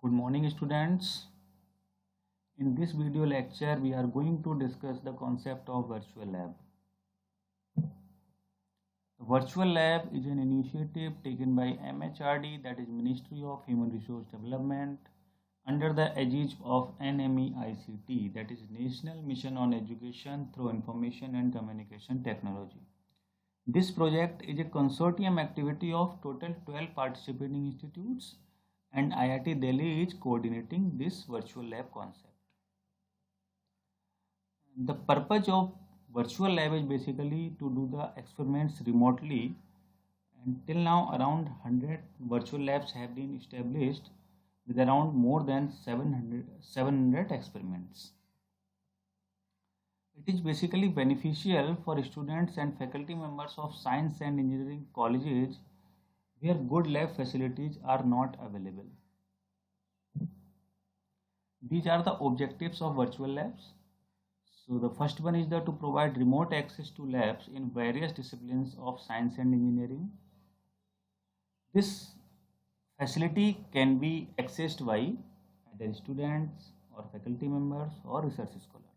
Good morning, students. In this video lecture, we are going to discuss the concept of virtual lab. The virtual lab is an initiative taken by MHRD, that is Ministry of Human Resource Development, under the aegis of NMEICT, that is National Mission on Education through Information and Communication Technology. This project is a consortium activity of total 12 participating institutes, and IIT Delhi is coordinating this virtual lab concept. The purpose of virtual lab is basically to do the experiments remotely, and till now around 100 virtual labs have been established with around more than 700 experiments. It is basically beneficial for students and faculty members of science and engineering colleges where good lab facilities are not available. These are the objectives of virtual labs. So the first one is to provide remote access to labs in various disciplines of science and engineering. This facility can be accessed by either students or faculty members or research scholars.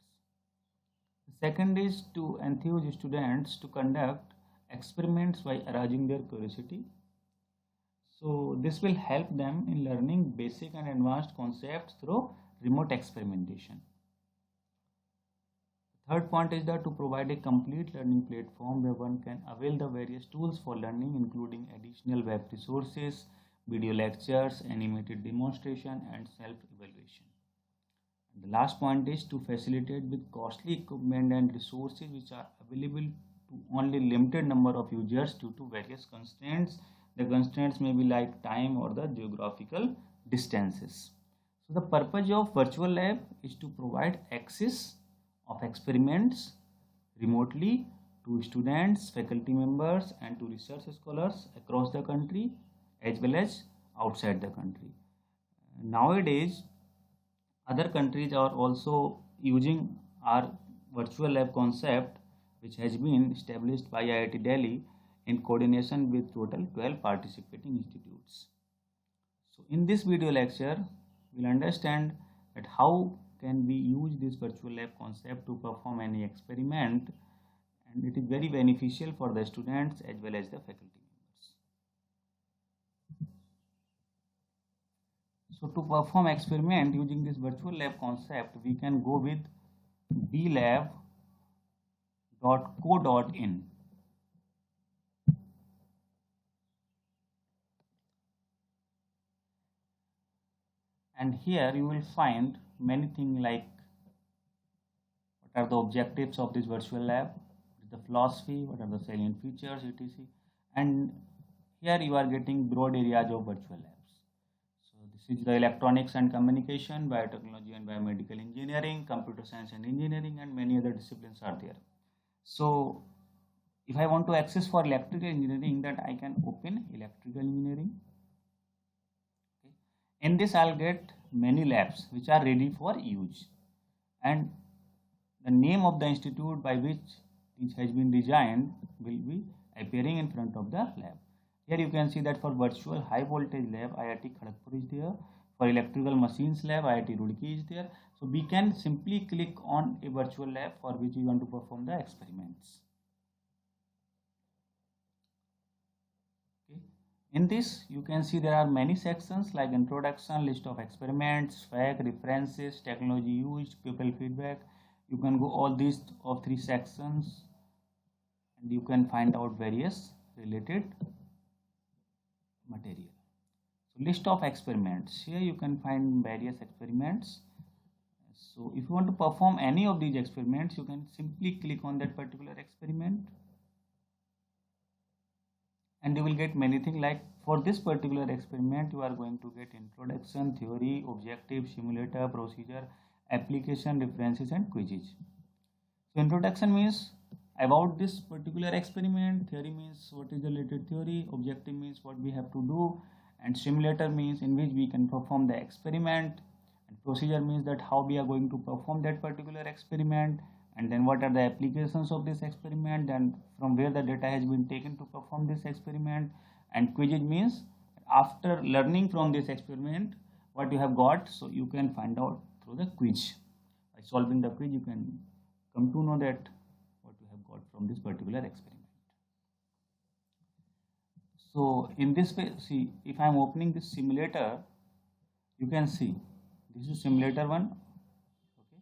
The second is to enthuse students to conduct experiments by arousing their curiosity. So this will help them in learning basic and advanced concepts through remote experimentation. The third point is to provide a complete learning platform where one can avail the various tools for learning, including additional web resources, video lectures, animated demonstration, and self-evaluation. The last point is to facilitate with costly equipment and resources which are available to only limited number of users due to various constraints. The constraints may be like time or the geographical distances. So the purpose of virtual lab is to provide access of experiments remotely to students, faculty members, and to research scholars across the country as well as outside the country. Nowadays, other countries are also using our virtual lab concept, which has been established by IIT Delhi in coordination with total 12 participating institutes. So in this video lecture, we'll understand that how can we use this virtual lab concept to perform any experiment, and it is very beneficial for the students as well as the faculty members. So to perform experiment using this virtual lab concept, we can go with blab.co.in. And here you will find many things like what are the objectives of this virtual lab, the philosophy, what are the salient features, etc. And here you are getting broad areas of virtual labs. So this is the electronics and communication, biotechnology and biomedical engineering, computer science and engineering, and many other disciplines are there. So if I want to access for electrical engineering, that I can open electrical engineering. In this I'll get many labs which are ready for use, and the name of the institute by which this has been designed will be appearing in front of the lab. Here you can see that for virtual high voltage lab, IIT Kharagpur is there. For electrical machines lab, IIT Roorkee is there. So we can simply click on a virtual lab for which we want to perform the experiments. In this, you can see there are many sections like introduction, list of experiments, fact, references, technology used, pupil feedback. You can go all these of 3 sections and you can find out various related material. So list of experiments. Here you can find various experiments. So if you want to perform any of these experiments, you can simply click on that particular experiment, and you will get many things like for this particular experiment you are going to get introduction, theory, objective, simulator, procedure, application, references, and quizzes. So introduction means about this particular experiment, theory means what is the related theory, objective means what we have to do, and simulator means in which we can perform the experiment, and procedure means that how we are going to perform that particular experiment, and then what are the applications of this experiment, and from where the data has been taken to perform this experiment, and quizzes means after learning from this experiment what you have got. So you can find out through the quiz. By solving the quiz, you can come to know that what you have got from this particular experiment. So in this way, see, if I am opening this simulator, you can see this is simulator 1. Okay,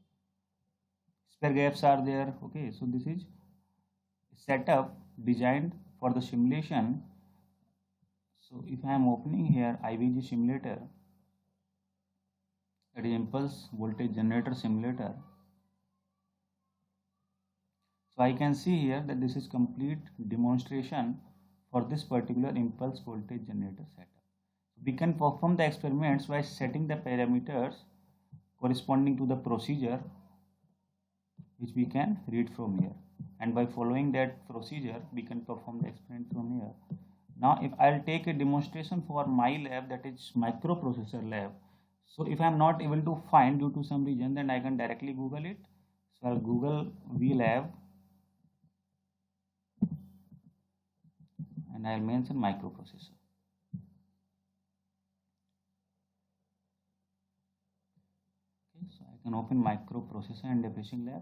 spare gaps are there. Okay, so this is setup designed for the simulation. So if I am opening here IVG simulator, that is impulse voltage generator simulator, so I can see here that this is complete demonstration for this particular impulse voltage generator setup. We can perform the experiments by setting the parameters corresponding to the procedure which we can read from here, and by following that procedure we can perform the experiment from here. Now if I'll take a demonstration for my lab, that is microprocessor lab, so if I'm not able to find due to some reason, then I can directly Google it. So I'll Google VLab and I'll mention microprocessor. Okay, so I can open microprocessor and depressing lab.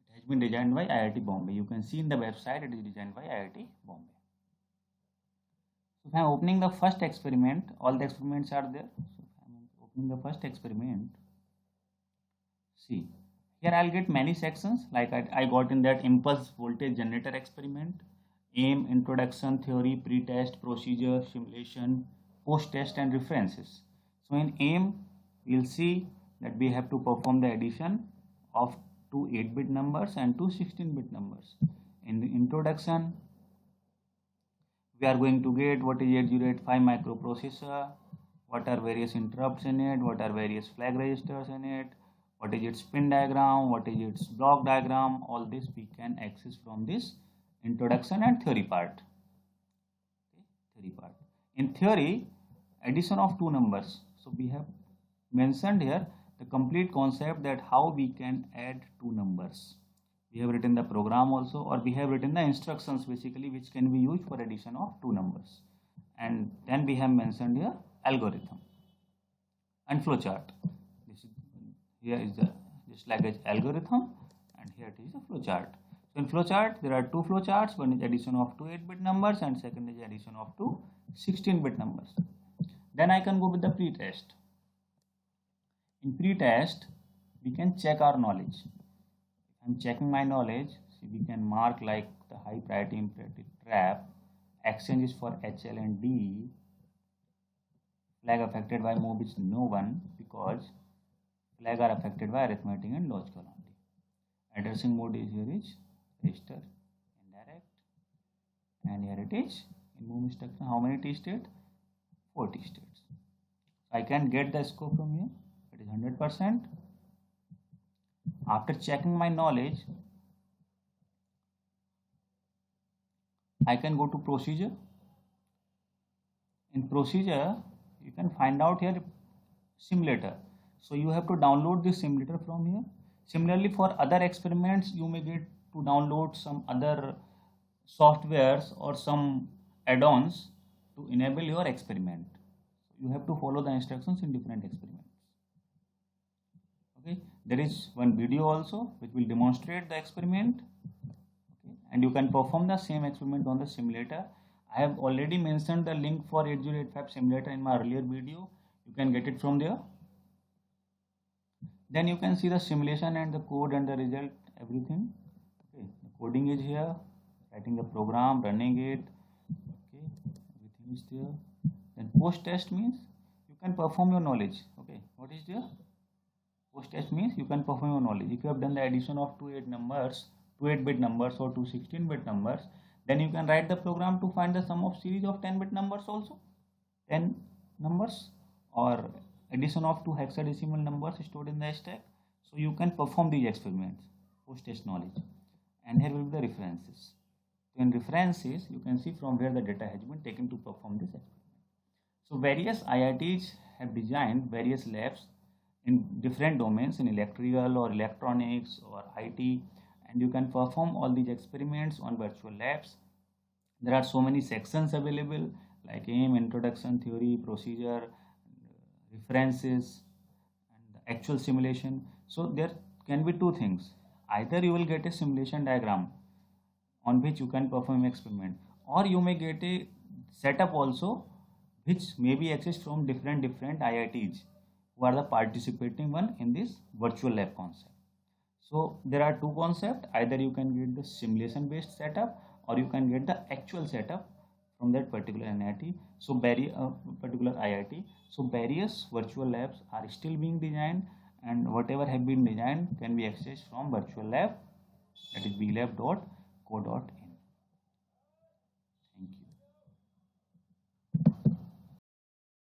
It has been designed by IIT Bombay. You can see in the website it is designed by IIT Bombay. So if I am opening the first experiment, all the experiments are there. So if I am opening the first experiment, see, here I'll get many sections like I got in that impulse voltage generator experiment, aim, introduction, theory, pre-test, procedure, simulation, post-test and references. So in aim, we'll see that we have to perform the addition of two 8-bit numbers and two 16-bit numbers. In the introduction, we are going to get what is 8085 microprocessor, what are various interrupts in it, what are various flag registers in it, what is its pin diagram, what is its block diagram. All this we can access from this introduction and theory part. Okay, theory part. In theory, addition of two numbers. So we have mentioned here the complete concept that how we can add two numbers. We have written the program also, or we have written the instructions basically which can be used for addition of two numbers. And then we have mentioned here algorithm and flowchart. Here is the just like as algorithm, and here it is a flowchart. So in flowchart there are two flowcharts. One is addition of two 8-bit numbers and second is addition of two 16-bit numbers. Then I can go with the pre-test. In pre-test we can check our knowledge. I'm checking my knowledge. See, we can mark like the high priority imperative trap, exchanges for HL and D, flag affected by move is no one because flag are affected by arithmetic and logical only. Addressing mode is here is register, indirect, and here it is in move instruction. How many T state? 4 T states. So I can get the score from here. It is 100%. After checking my knowledge, I can go to procedure. In procedure, you can find out here simulator. So you have to download this simulator from here. Similarly, for other experiments, you may get to download some other softwares or some add-ons to enable your experiment. You have to follow the instructions in different experiments. Okay, there is one video also which will demonstrate the experiment. Okay, and you can perform the same experiment on the simulator. I have already mentioned the link for 8085 simulator in my earlier video. You can get it from there. Then you can see the simulation and the code and the result, everything. Okay, the coding is here, writing the program, running it. Okay, everything is there. Then post test means you can perform your knowledge. Okay, what is there? Post test means you can perform your knowledge. If you have done the addition of two 8-bit numbers or two 16-bit numbers, then you can write the program to find the sum of series of 10-bit numbers also. 10 numbers or addition of two hexadecimal numbers stored in the stack. So you can perform these experiments, post test knowledge. And here will be the references. So in references, you can see from where the data has been taken to perform this experiment. So various IITs have designed various labs in different domains, in electrical or electronics or IT, and you can perform all these experiments on virtual labs. There are so many sections available like aim, introduction, theory, procedure, references, and the actual simulation. So there can be two things. Either you will get a simulation diagram on which you can perform experiment, or you may get a setup also which may be accessed from different IITs who are the participating one in this virtual lab concept. So there are two concepts. Either you can get the simulation based setup or you can get the actual setup from that particular NIT. So particular IIT. So various virtual labs are still being designed, and whatever have been designed can be accessed from virtual lab, that is blab.co.in.